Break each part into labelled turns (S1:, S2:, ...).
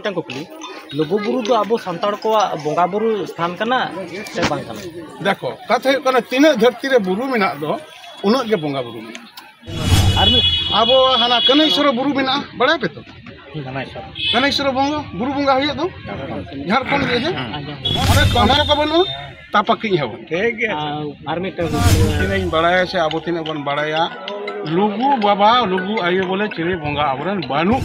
S1: मिट्टन कुकली लुगुबुरु दो अब संताड़ को बोंगा बुरु स्थान कना से बांग कना
S2: देखो कथा कना तीना धरती रे बुरु मेना दो उना के बोंगा बुरु
S1: आर
S2: अब हाना कनेश्वर बुरु मेना बड़ा पे तो कनेश्वर बोंगा बुरु बोंगा हुई दो झारखंड के जे अरे कना का बनो तापकी है ठीक है
S1: आर मिट्टन
S2: तीन बड़ा से अब तीन बन बड़ा लुगु बाबा लुगु आयो बोले चिरे बोंगा आवरन बानु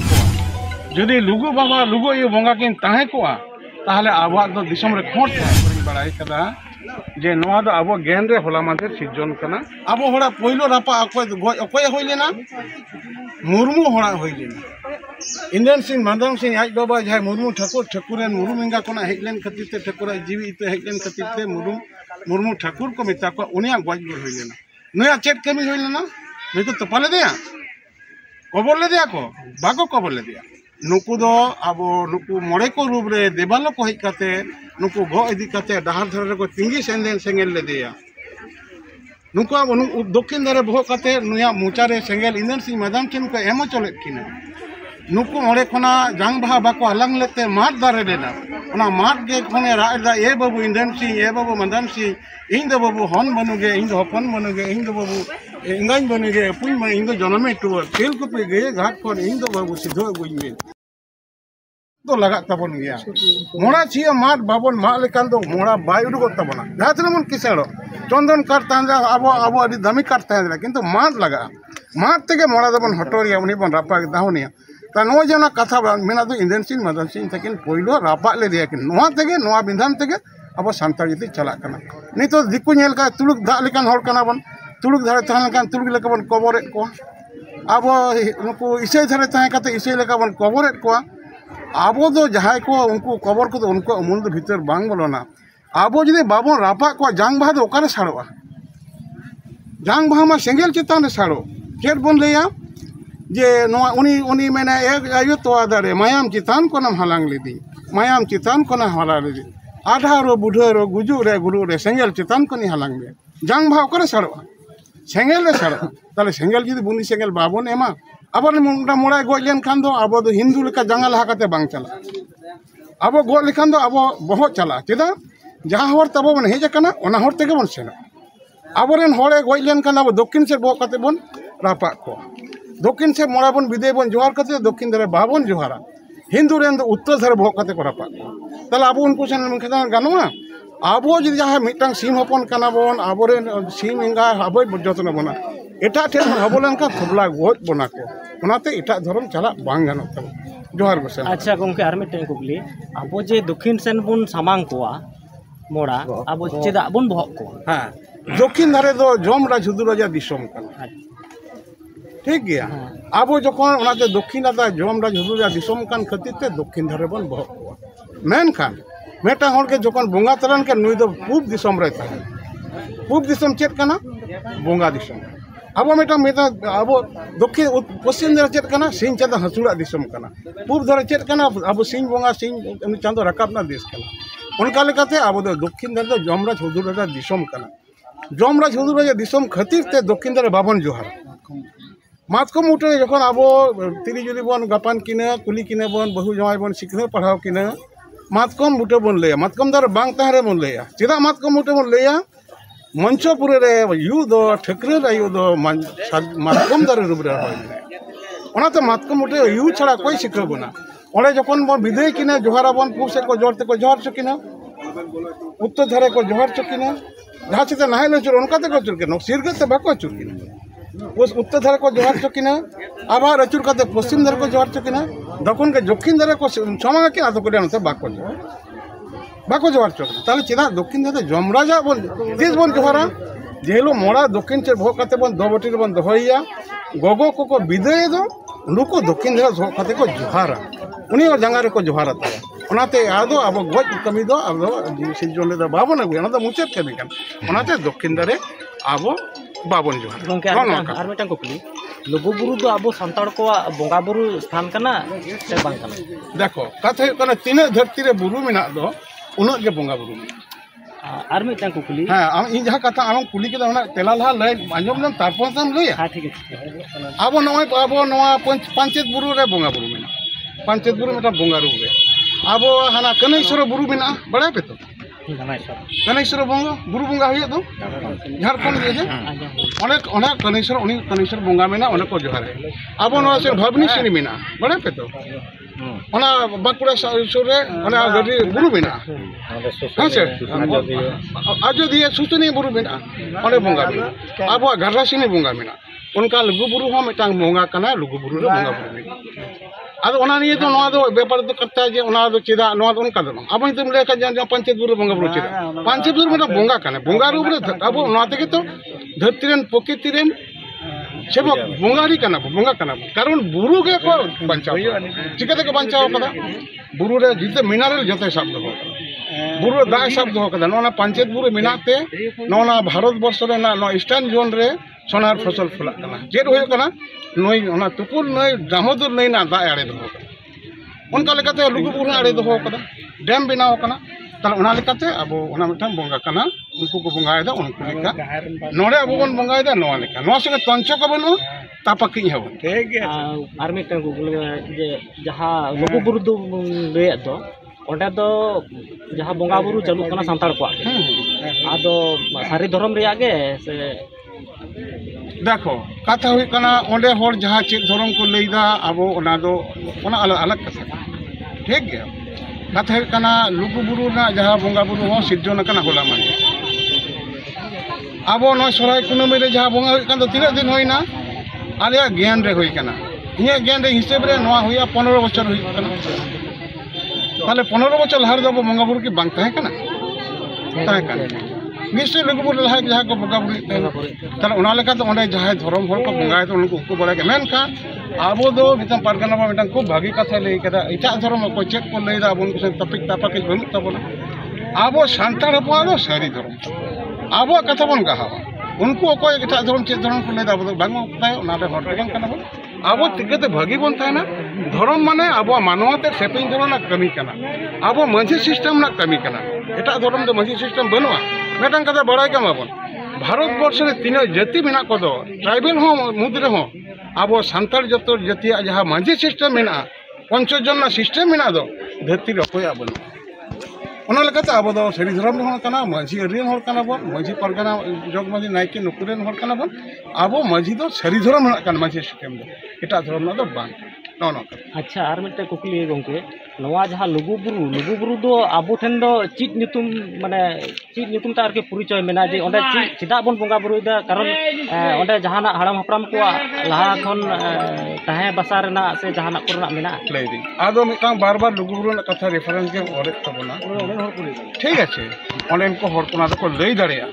S2: जदि लुगु बाबा लुगु आयो बोंगा किन ताहे को ताहले आबा दो दिसम रे खोट बड़ा कदा जे नवा दो अब ज्ञान रे होला माथे सिजन कना अब होड़ा पहिलो रापा अकोय होइलेना मुर्मू होड़ा होइलेना इंडियन सिंह मदन सिंह आज बाबा जाय मुर्मू ठाकुर ठाकुरन मुर्मुंगा कोना हेजलेन खातिर ते ठाकुर जीवी इते हेजलेन खातिर ते मुर्मू ठाकुर को मिता को उनिया गज होइलेना नया चेट कमी होइलेना नुको तोपाले दिया कबर ले दिया को बाको कबर ले दिया नुकु दो अब नुकु मोड़े को रूप रे देवालो को हेज काते नुकु गो इदी काते डहार धरे को तिंगी सेंगेल ले दिया नुकु अब दक्षिण धारे बहो काते नुया मुचा रे सेंगेल इंदन सिंह मदाम सिंह को एमो चले किना नुकु मोड़े खना जांग बहा बाको अलंग लेते माट दारे लेना ओना माट गे खने रादा ए बाबू इंदन सिंह ए बाबू मदाम सिंह इन दो बाबू हन बनुगे इन दो हपन बनुगे इन दो बाबू इंगाइन बनुगे पुई में इन दो जनमे टू तेल को पे गए घाट पर इन दो बाबू सिद्धो गुई में तो लगा तबन गया मोड़ा छिया माट बाबन मा लेकान दो मोड़ा बाय उडुगो तबना जातरे मन किसेड़ो चंदन काट तांजा अब अडी दामी काट तांजा किंतु माट लगा माट तेगे मोड़ा दबन हटोरिया उनी बन रापा दाहुनिया ता नो जना कथा मेना दो इंडियन सिंह मदन सिंह तकिन पहिलो रापा ले दिया कि नोआ तेगे नोआ बिंधान तेगे अब सांताड़ी ते चला कना नितो दिकु नेल का तुलुक दा लेकान हर कना बन तुलुक धारे तहन लेकान तुलुक लेका बन कबरेट को अब नुकु इसे धारे तहन काते इसे लेका बन कबरेट को अब दो जहां को उनको कबर को उनको अमूल दो भीतर बांग बोलोना अब जदि बाबन रापा को जांग बहा दो ओकारे साड़ोआ जांग बहा मा सेंगेल चितान रे साड़ो चेट बन लेया जे नोआ उनी मेना एक आयु तो आदारे मायाम चितान को नाम हलांग लेदी मायाम चितान को ना हला लेदी आधारो बुढ़रो गुजु रे गुरु रे सेंगेल चितान को नी हलांग ले जांग बहा ओकारे साड़ोआ सेंगेल रे साड़ो ताले सेंगेल जदि बुनी सेंगेल बाबन एमा अब मोड़ा गज लेन खान दो अब हिंदू लेका जंगा लहा काते बांग चला अब गज लेखान दो अब बहुत चला चेदा जहाँ हर तब बन हेज कना ओना हर तेगे बन सेना आबोरेन हरे गज लेन खान अब दक्षिण से बह काते बन रापा को दक्षिण से मोड़ा बन विदय बन जोहार काते दक्षिण धारे बाबन जोहारा हिंदू रेन दो उत्तर धारे बह काते को रापा को ताले अब उनको सेन मनखा गानोआ अब जदि जहाँ मिटन सीम हपन कना बन आबोरेन सीम एंगा अब जतन बना एटा ठेन हबलन का थबला गज बना को ओनाते एटा धरम चला बांग गानो तब जोहार गोसे
S1: अच्छा गोंके आर मिटन कुकली अब जे दक्षिण सेन बुन सामांग कोआ मोड़ा अब चेदा बुन बहक को
S2: हां दक्षिण धारे दो जमरा झुदुराजा दिसम कना ठीक गया अब जखन ओनाते दक्षिण दा जमरा झुदुराजा दिसम कान खातिर ते दक्षिण धारे बन बहक को मेन खान मेटा हर के जखन बोंगा तरन के नुई दो पूब दिसम रे था पूब दिसम चेत कना बोंगा दिसम अब मेटा मेता अब दक्षिण पश्चिम धारे चेत कना सिंह चांदो हसुड़ा दिसम कना पूब धारे चेत कना अब सिंह बोंगा सिंह चांदो रकाबना देश कना उनका लेकाते अब दो दक्षिण धारे जमरा झुदुराजा दिसम कना जमरा झुदुराजा दिसम खातिर ते दक्षिण धारे बाबन जोहार मातकम उठे जखन अब तिरी जुली बन गापान किने कुली किने बन बहु जमाई बन सिखने पढ़ाव किने मातकम बुटे बन लेया मातकम दार बांग ताहरे बन लेया चेदा मातकम बुटे बन लेया मंचपुर रे यू दो ठकरे रे यू दो मातकम दार रूप रे होय ओनाते मातकम बुटे यू छड़ा कोई सिखो बना ओले जखन बन विदय किने जोहारा बन पूब से को जोरते को जोहार चकिना उत्तर धारे को जोहार चकिना जहाँ से नाहेल चुर उनका को चुर के सिरगत से बाको चुर किना उस उत्तर धारे को जोहार चकिना आबार अचुर काते पश्चिम धारे को जोहार चकिना दक्षिण के दक्षिण धारे को समांग किना तो कोडिया नते बाको जोहार चक ताले चेदा दक्षिण धारे जमराजा बन देश बन जोहारा जेलो मोड़ा दक्षिण से भोग काते बन दो बटी बन दोहैया गोगो को विदय दो नुको दक्षिण धारे भोग काते को जोहारा उनी और जंगा रे को जोहारा ता ओनाते आदो अब गज कमी दो अब सिजोन दो बाबन अगु ओना दो मुचेत कमी कान ओनाते दक्षिण धारे अब बाबन जोहार
S1: गोंके आर मिटन कुकली लुगुबुरु दो अब संताड़ को बोंगा बुरु स्थान कना से बांग कना
S2: देखो कथा कना तीना धरती रे बुरु मेना दो उना के बोंगा बुरु
S1: आर मिटन कुकली
S2: हां आम इन जहां कथा आम कुली के ओना तेला लहा लय आंजम लम तारपर तम लय
S1: हां ठीक है
S2: अब नोआ पंचायत बुरु रे बोंगा बुरु मेना पंचायत बुरु मेटा बोंगा रू रे अब हाना कनेश्वर बुरु मेना बड़ा पे तो कनेश्वर बंगा बुरु बंगा हुई तो झारखंड जे अनेक कनेश्वर बंगा मेना अनेक को जोहार अब नवा से भवनी सिनी मेना बड़ा पे तो ओना बाकुड़ा सुर रे ओना गडी बुरु मेना हां से अजोदिया सुसुनी बुरु मेना ओने बंगा मेना अब घररा सिनी बंगा मेना उनका लुगु बुरु हो मिटांग बंगा कना लुगु बुरु रे बंगा बुरु मेना अब ओना निये तो नवा दो व्यापार तो करता जे ओना दो चेदा नवा दो उनका दो अब तुम लेका जा पंचायत बुरु बंगा बुरु चेदा पंचायत बुरु मेना बंगा कना बंगा रूप रे अब नवा ते तो धरती रेन प्रकृति रेन सेबक बंगारी कना कारण बुरु के को बचाव चिकाते के बचाव कदा बुरु रे जिते मिनरल जते सब दो बुरु दाय सब दो कदा नोना पंचायत बुरु मिनाते नोना भारत वर्ष रे ना ईस्टार्न जोन रे सोनार फसल फुला कना जेद होय कना नई ओना तुपुल नई दामोदर नई ना दा आड़े दो उनका लेकाते लुगु बुरु आड़े दो कदा डैम बनाव कना ताल ओना लेकाते अब ओना मिठम बंगा कना उनको को बंगायदा उनको लेका नोडे अब बन बंगायदा नोआ लेका नोआ संगे तंचो को बनु तापकी हबो ठीक है
S1: आर मिटन गुगल जे जहां लुगु बुरु दो लेय दो ओंडे दो जहां बंगा बुरु चालू कना सांतार को आदो सारी धर्म रे आगे से
S2: देखो कथा हुई कना ओंडे होर जहां चेक धर्म को लेदा अब ओना दो ओना अलग कथा ठीक है कथा हुई कना लुगु बुरु ना जहां बंगा बुरु हो सिरजन कना होला माने अब नो सराय कुनमी रे जहां बंगा हुई कन तीन दिन होइना आलिया ज्ञान रे हुई कना इया ज्ञान रे हिसाब रे नवा हुई 15 बछर हुई कना ताले 15 बछर लहर दो बंगा बुरु की बांग ताहे कना निश्चय लुगु बुरु लहा जहां को बंगा बुरु ताले ओना लेका तो ओंडे जहां धर्म हर को बंगाय तो उनको को बड़ा के मेनका आबो दो मितम पारगना बा मितम खूब भागी कथा लई कदा इटा धर्म को चेक को लई दा उनको से टॉपिक तापक बनु तबना आबो शांतार हपा दो सारी धर्म आबो कथा बन कहा उनको को इटा धर्म चेक धर्म को लई दा बांग ताय ओना दे हर बन कना आबो तिगते भागी बन थाय ना धर्म माने आबो मानवते सेपिंग धर्म ना कमी कना आबो मंझी सिस्टम ना कमी कना इटा धर्म दो मंझी सिस्टम बनवा मेटन कथा बड़ाई कमाबन भारत वर्ष रे तीन जाति मेना को दो ट्राइबल हो मुद्रे हो अब सानतार जतो जातिया जहां मंझी सिस्टम मेना पंचजना सिस्टम मेना दो धरती रे कोया बन ओना लेकाते अब दो सरी धर्म हो कना मंझी अरियन हो कना बन मंझी परगना जग मंझी नायके नुकुरेन हो कना बन अब मंझी दो सरी धर्म हो कना मंझी सिस्टम दो एटा धर्म ना दो बांग नो
S1: अच्छा आर मिटे कुकली गंके नवा जहां लुगु बुरु दो आबो ठेन दो चित नितुम माने चित नितुम ता आरके परिचय मेना जे ओंडे चिदा बन बंगा बुरुदा कारण ओंडे जहाना हड़ाम हपराम को लहा खन ताहे बसा रेना से जहाना कोरना मेना
S2: लई दी आदो मिटांग बार बार लुगु बुरु ना कथा रेफरेंस के ओरे तबना ठीक আছে অনেক को हर कोना को लई दाड़िया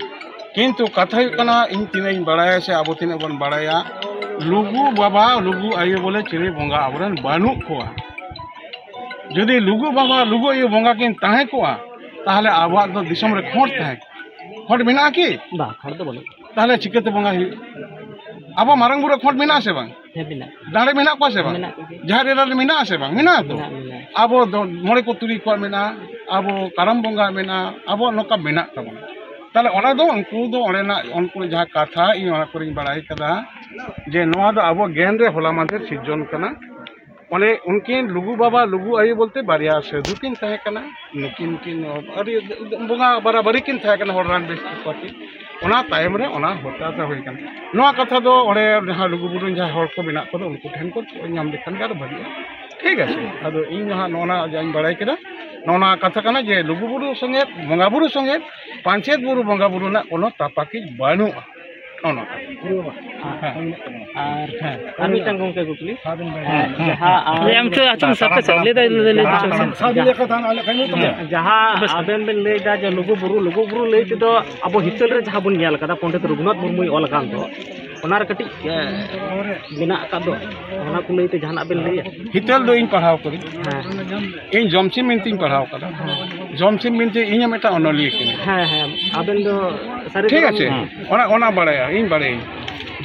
S2: किंतु कथा कना इन तीन बड़ाया से आबो तीन बन बड़ाया लुगु बाबा लुगु आयो बोले चिरी बंगा आबरन बानु कोआ जदि लुगु बाबा लुगु आयो बंगा किन ताहे कोआ ताहले आबा दो दिसम रे खोट ताहे खोट बिना की
S1: बा खोट दो बोले
S2: ताहले चिकते बंगा हि आबा मारंग बुरे खोट बिना से बांग
S1: हे बिना
S2: दाड़े बिना को से बांग जहारे रे बिना से बांग बिना तो आबो मोरे को तुरी को बिना आबो करम बंगा बिना आबो नोका बिना तब ताले ओना दो उनको दो ओरेना उनको जहां कथा इ ओना कोरिन बड़ाई कदा जे नवा दो आबो ज्ञान रे होला माथे सिजन कना ओने उनकिन लुगु बाबा लुगु आयो बोलते बारिया साधु किन ताहे कना नुकिन किन अरे बंगा बराबरी किन ताहे कना होरान बेस पाती ओना टाइम रे ओना होता ता होई कना नवा कथा दो ओरे जहां लुगु बुरु जहां हर को बिना को उनको ठेन को नाम देखन का भागी ठीक है आदो इन जहां नोना जाइन बड़ाई केदा नोना कथा कना जे लुगु बुरु संगे बंगा बुरु संगे पंचायत बुरु बंगा बुरु ना कोनो तापाकी बानु ओना
S1: आर मिटन गंके गुकली
S3: हम तो आचम सबके सब ले
S1: जहां आबेन बेन ले दा जे लुगु बुरु ले तो अब हितल रे जहां बन नेल कदा पंडित रघुनाथ मुर्मू ऑल कान दो ओनार कटी बिना का दो ओना को लेते जहां बेन ले
S2: हितल दो इन पढ़ाव करी इन जमसिम मिनती पढ़ाव कदा जमसिम मिनती इन मेटा अनलिए के
S1: हां आबेन दो सारे
S2: ठीक है ओना बड़ाया इन बड़े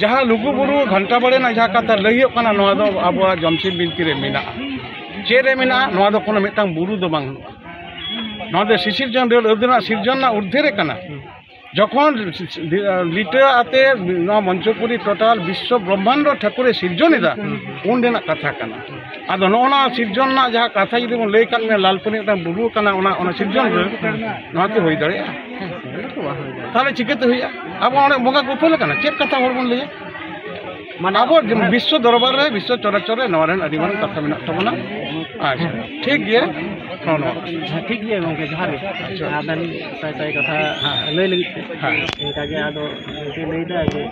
S2: जहां लुगु बुरु घंटा बड़े ना जहां कथा लइयो कना नवा दो आबो जमसिम बिनती रे मेना चेरे मेना नवा दो कोनो मिटांग बुरु दो बांग नवा दो सिसिरजन रे उर्दना सिरजन ना उर्धे रे कना যখন লিটা আতে মঞ্চপুরি টোটাল বিশ্ব ব্রহ্মাণ্ড ঠাকুরে সিরজনিদা উন রেনাᱜ কাথা কানা আদো নona সিরজন না যাহা কাথা যদি বন লই কান মে লালপনি একটা বুবু কানা ওনা সিরজন নহাতে হই দাঁড়িয়া তাহলে চিকেতে হইয়া আবো অনেক বঙ্গা গোপলে কানা চেক কথা হর বন লইয়া মানে আবো বিশ্ব দরবার রে বিশ্ব চরাচরে নরেন আদিমান কথা মেনা তবনা আচ্ছা ঠিক গিয়ে
S1: ঠিক গিয়ে গঙ্কে জহার গে আবেন সাই সাই কথা লই লাগি হ্যাঁ এটা গে আদো লই দা যে